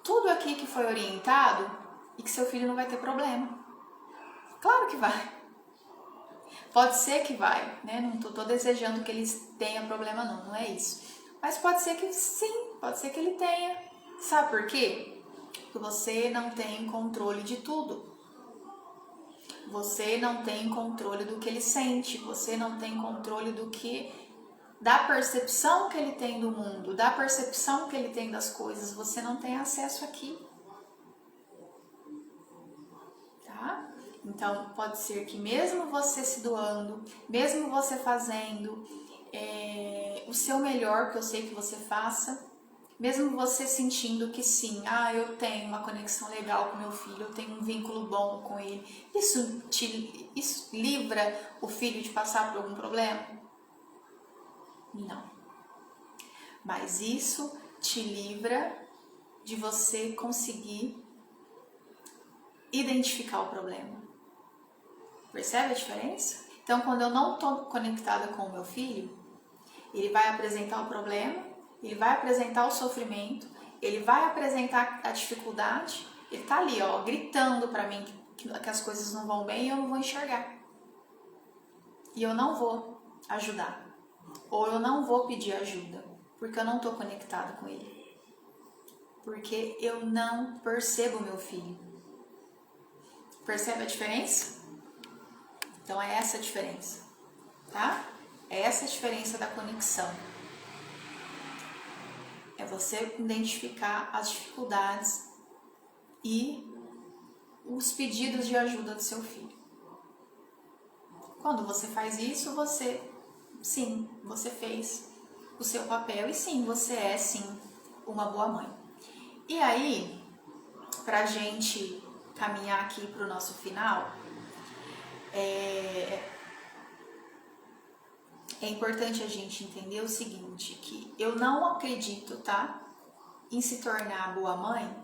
tudo aqui que foi orientado e que seu filho não vai ter problema. Claro que vai. Pode ser que vai, né? Não tô desejando que ele tenha problema não é isso. Mas pode ser que sim, pode ser que ele tenha. Sabe por quê? Porque você não tem controle de tudo. Você não tem controle do que ele sente, você não tem controle da percepção que ele tem do mundo, da percepção que ele tem das coisas, você não tem acesso aqui. Tá? Então, pode ser que mesmo você se doando, mesmo você fazendo o seu melhor, que eu sei que você faça, mesmo você sentindo que sim, eu tenho uma conexão legal com meu filho, eu tenho um vínculo bom com ele, isso livra o filho de passar por algum problema? Não. Mas isso te livra de você conseguir identificar o problema. Percebe a diferença? Então, quando eu não estou conectada com o meu filho, ele vai apresentar o problema, ele vai apresentar o sofrimento, ele vai apresentar a dificuldade, ele tá ali, gritando para mim que as coisas não vão bem e eu não vou enxergar. E eu não vou ajudar. Ou eu não vou pedir ajuda, porque eu não tô conectada com ele. Porque eu não percebo meu filho. Percebe a diferença? Então é essa a diferença, tá? É essa a diferença da conexão. É você identificar as dificuldades e os pedidos de ajuda do seu filho. Quando você faz isso, você fez o seu papel e sim, você é sim uma boa mãe. E aí, pra gente caminhar aqui pro nosso final, é importante a gente entender o seguinte, que eu não acredito, tá? Em se tornar boa mãe,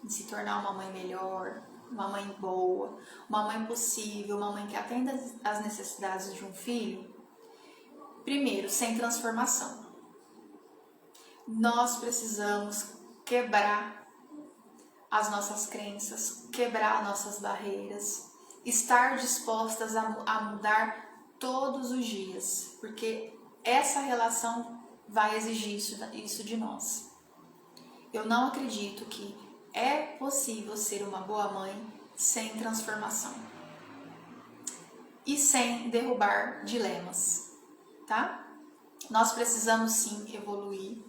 em se tornar uma mãe melhor, uma mãe boa, uma mãe possível, uma mãe que atenda às necessidades de um filho, primeiro, sem transformação. Nós precisamos quebrar as nossas crenças, quebrar nossas barreiras, estar dispostas a mudar todos os dias, porque essa relação vai exigir isso de nós. Eu não acredito que é possível ser uma boa mãe sem transformação e sem derrubar dilemas, tá? Nós precisamos sim evoluir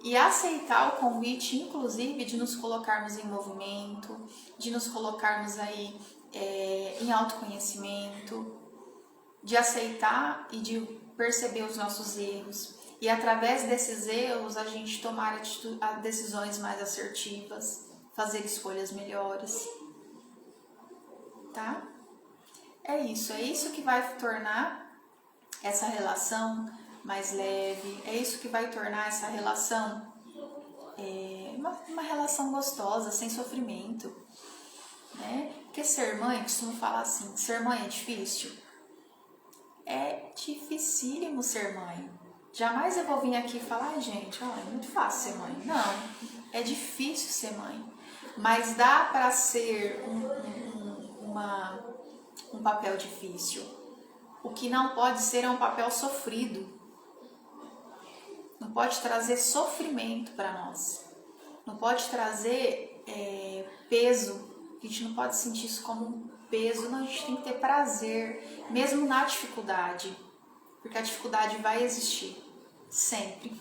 e aceitar o convite, inclusive, de nos colocarmos em movimento, de nos colocarmos aí em autoconhecimento, de aceitar e de perceber os nossos erros. E através desses erros, a gente tomar decisões mais assertivas, fazer escolhas melhores, tá? É isso que vai tornar essa relação mais leve, é isso que vai tornar essa relação uma relação gostosa, sem sofrimento, né? Porque ser mãe, costumo falar assim, ser mãe é difícil? É dificílimo ser mãe. Jamais eu vou vir aqui e falar, gente, é muito fácil ser mãe. Não, é difícil ser mãe. Mas dá para ser um papel difícil. O que não pode ser é um papel sofrido. Não pode trazer sofrimento para nós. Não pode trazer peso. A gente não pode sentir isso como um peso. Não, a gente tem que ter prazer, mesmo na dificuldade. Porque a dificuldade vai existir. Sempre.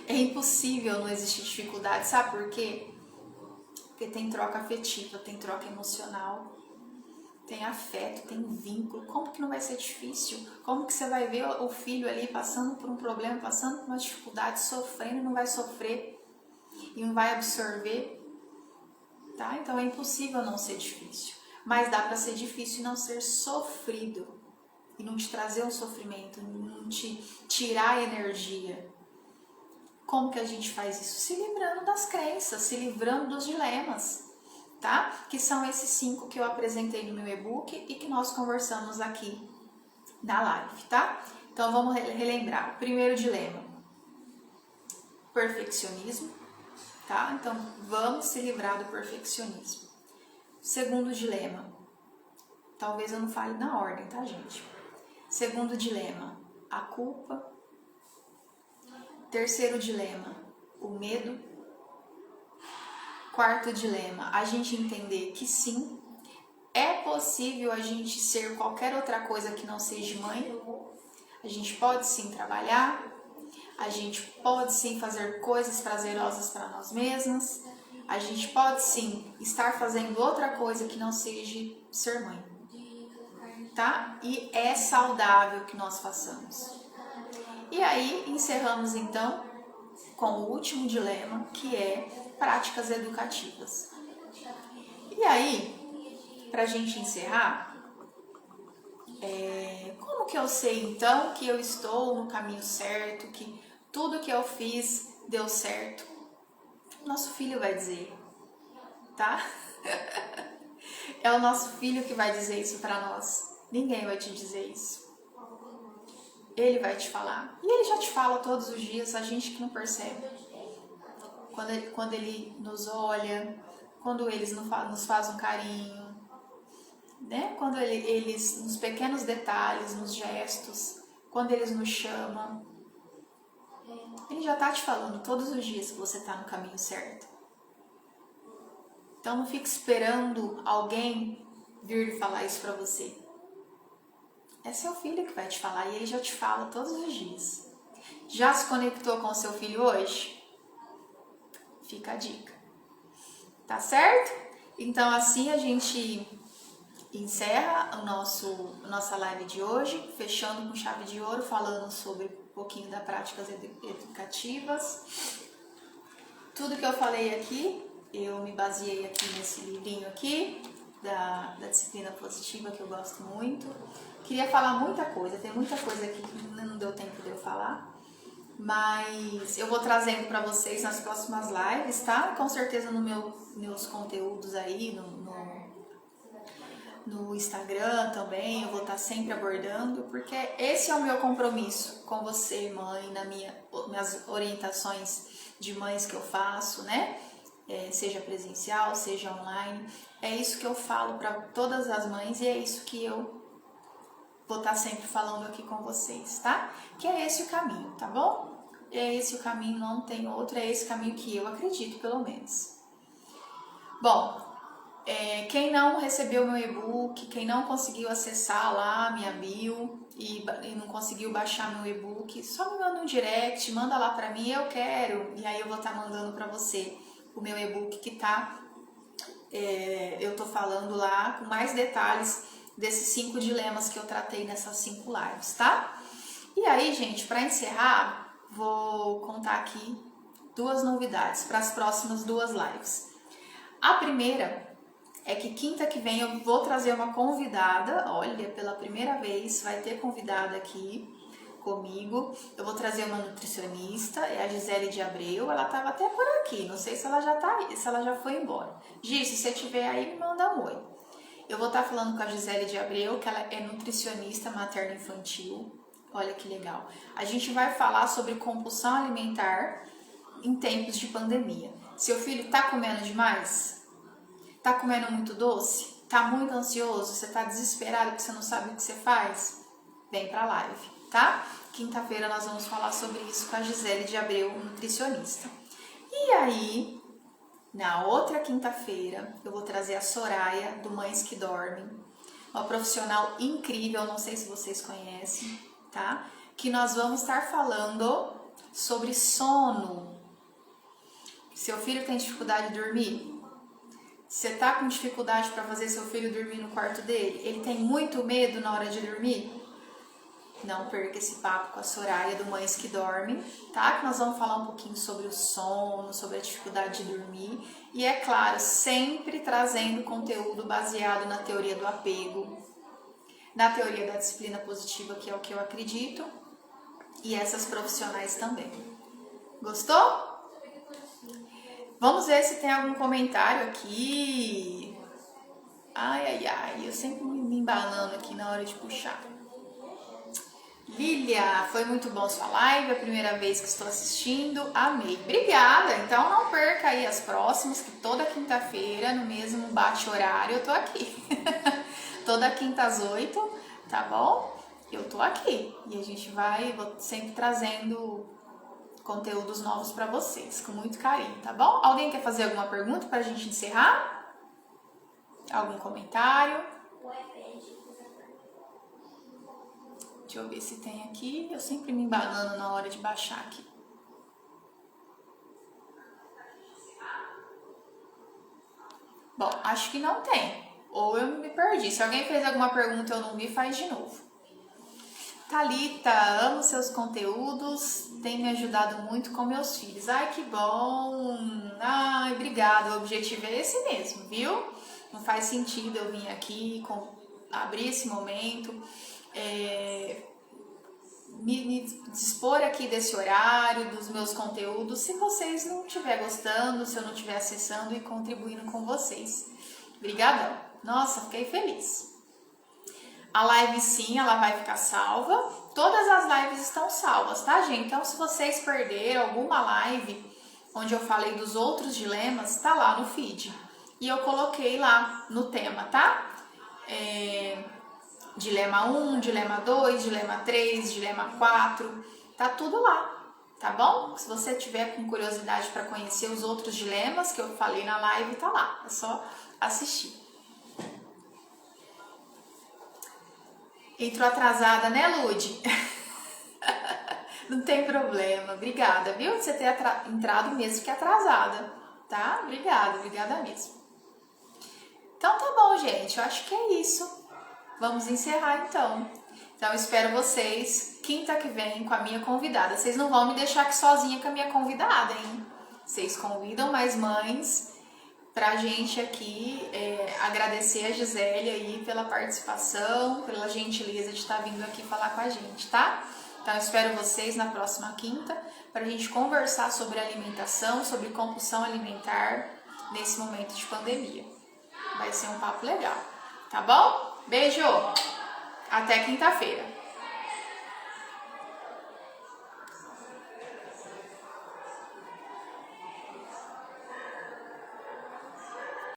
É impossível não existir dificuldade. Sabe por quê? Porque tem troca afetiva, tem troca emocional, tem afeto, tem vínculo. Como que não vai ser difícil? Como que você vai ver o filho ali passando por um problema, passando por uma dificuldade, sofrendo e não vai sofrer e não vai absorver? Tá? Então é impossível não ser difícil. Mas dá para ser difícil e não ser sofrido. E não te trazer um sofrimento, não te tirar energia. Como que a gente faz isso? Se livrando das crenças, se livrando dos dilemas, tá? Que são esses 5 que eu apresentei no meu e-book e que nós conversamos aqui na live, tá? Então vamos relembrar. O primeiro dilema, perfeccionismo, tá? Então vamos se livrar do perfeccionismo. Segundo dilema, talvez eu não fale na ordem, tá, gente? Segundo dilema, a culpa. Terceiro dilema, o medo. Quarto dilema, a gente entender que sim, é possível a gente ser qualquer outra coisa que não seja mãe. A gente pode sim trabalhar, a gente pode sim fazer coisas prazerosas para nós mesmas, a gente pode sim estar fazendo outra coisa que não seja ser mãe, tá? E é saudável que nós façamos. E aí encerramos então com o último dilema, que é práticas educativas. E aí, pra gente encerrar, como que eu sei então que eu estou no caminho certo, que tudo que eu fiz deu certo? Nosso filho vai dizer, tá? É o nosso filho que vai dizer isso pra nós. Ninguém vai te dizer isso. Ele vai te falar. E ele já te fala todos os dias, a gente que não percebe. Quando ele nos olha, quando eles nos fazem um carinho, né? Quando eles, nos pequenos detalhes, nos gestos, quando eles nos chamam. Ele já tá te falando todos os dias que você tá no caminho certo. Então não fique esperando alguém vir falar isso pra você. É seu filho que vai te falar e ele já te fala todos os dias. Já se conectou com o seu filho hoje? Fica a dica. Tá certo? Então assim a gente encerra a nossa live de hoje, fechando com chave de ouro, falando sobre um pouquinho das práticas educativas. Tudo que eu falei aqui, eu me baseei aqui nesse livrinho aqui, da disciplina positiva, que eu gosto muito. Queria falar muita coisa, tem muita coisa aqui que não deu tempo de eu falar, mas eu vou trazendo para vocês nas próximas lives, tá? Com certeza nos meus conteúdos aí, no Instagram também, eu vou estar sempre abordando, porque esse é o meu compromisso com você, mãe, minhas orientações de mães que eu faço, né? seja presencial, seja online. É isso que eu falo para todas as mães e é isso que eu vou estar sempre falando aqui com vocês, tá? Que é esse o caminho, tá bom? É esse o caminho, não tem outro, é esse caminho que eu acredito, pelo menos. Bom, quem não recebeu meu e-book, quem não conseguiu acessar lá minha bio e não conseguiu baixar meu e-book, só me manda um direct, manda lá pra mim, eu quero, e aí eu vou estar mandando pra você o meu e-book que tá, eu tô falando lá com mais detalhes desses 5 dilemas que eu tratei nessas 5 lives, tá? E aí, gente, pra encerrar, vou contar aqui 2 novidades para as próximas 2 lives. A primeira é que quinta que vem eu vou trazer uma convidada, olha, pela primeira vez vai ter convidada aqui comigo. Eu vou trazer uma nutricionista, é a Gisele de Abreu, ela estava até por aqui, não sei se ela já tá aí, se ela já foi embora. Gi, se você estiver aí, me manda um oi. Eu vou estar falando com a Gisele de Abreu, que ela é nutricionista materno-infantil. Olha que legal. A gente vai falar sobre compulsão alimentar em tempos de pandemia. Seu filho tá comendo demais? Tá comendo muito doce? Tá muito ansioso? Você tá desesperado porque você não sabe o que você faz? Vem pra live, tá? Quinta-feira nós vamos falar sobre isso com a Gisele de Abreu, nutricionista. E aí, na outra quinta-feira, eu vou trazer a Soraya, do Mães que Dormem, uma profissional incrível, não sei se vocês conhecem, tá? Que nós vamos estar falando sobre sono. Seu filho tem dificuldade de dormir? Você tá com dificuldade para fazer seu filho dormir no quarto dele? Ele tem muito medo na hora de dormir? Não perca esse papo com a Soraya do Mães que Dormem, tá? Que nós vamos falar um pouquinho sobre o sono, sobre a dificuldade de dormir. E é claro, sempre trazendo conteúdo baseado na teoria do apego, na teoria da disciplina positiva, que é o que eu acredito, e essas profissionais também. Gostou? Vamos ver se tem algum comentário aqui. Ai, eu sempre me embanando aqui na hora de puxar. Lília, foi muito bom sua live, é a primeira vez que estou assistindo, amei. Obrigada, então não perca aí as próximas, que toda quinta-feira, no mesmo bate-horário, eu tô aqui. Toda quinta às 8, tá bom? Eu tô aqui e a gente vou sempre trazendo conteúdos novos para vocês, com muito carinho, tá bom? Alguém quer fazer alguma pergunta pra gente encerrar? Algum comentário? Deixa eu ver se tem aqui. Eu sempre me embanando na hora de baixar aqui. Bom, acho que não tem. Ou eu me perdi. Se alguém fez alguma pergunta e eu não vi, faz de novo. Thalita, amo seus conteúdos, tem me ajudado muito com meus filhos. Ai, que bom! Ai, obrigada. O objetivo é esse mesmo, viu? Não faz sentido eu vir aqui, abrir esse momento, me dispor aqui desse horário, dos meus conteúdos, se vocês não estiverem gostando, se eu não estiver acessando e contribuindo com vocês. Obrigadão. Nossa, fiquei feliz. A live sim, ela vai ficar salva. Todas as lives estão salvas, tá, gente? Então, se vocês perderam alguma live onde eu falei dos outros dilemas, tá lá no feed. E eu coloquei lá no tema, tá? Dilema 1, dilema 2, dilema 3, dilema 4. Tá tudo lá, tá bom? Se você tiver com curiosidade para conhecer os outros dilemas que eu falei na live, tá lá. É só assistir. Entrou atrasada, né, Lud? Não tem problema. Obrigada, viu? Você ter entrado mesmo que atrasada, tá? Obrigada mesmo. Então tá bom, gente. Eu acho que é isso. Vamos encerrar então. Então eu espero vocês quinta que vem com a minha convidada. Vocês não vão me deixar aqui sozinha com a minha convidada, hein? Vocês convidam mais mães pra gente aqui agradecer a Gisele aí pela participação, pela gentileza de estar vindo aqui falar com a gente, tá? Então eu espero vocês na próxima quinta pra gente conversar sobre alimentação, sobre compulsão alimentar nesse momento de pandemia. Vai ser um papo legal, tá bom? Beijo! Até quinta-feira!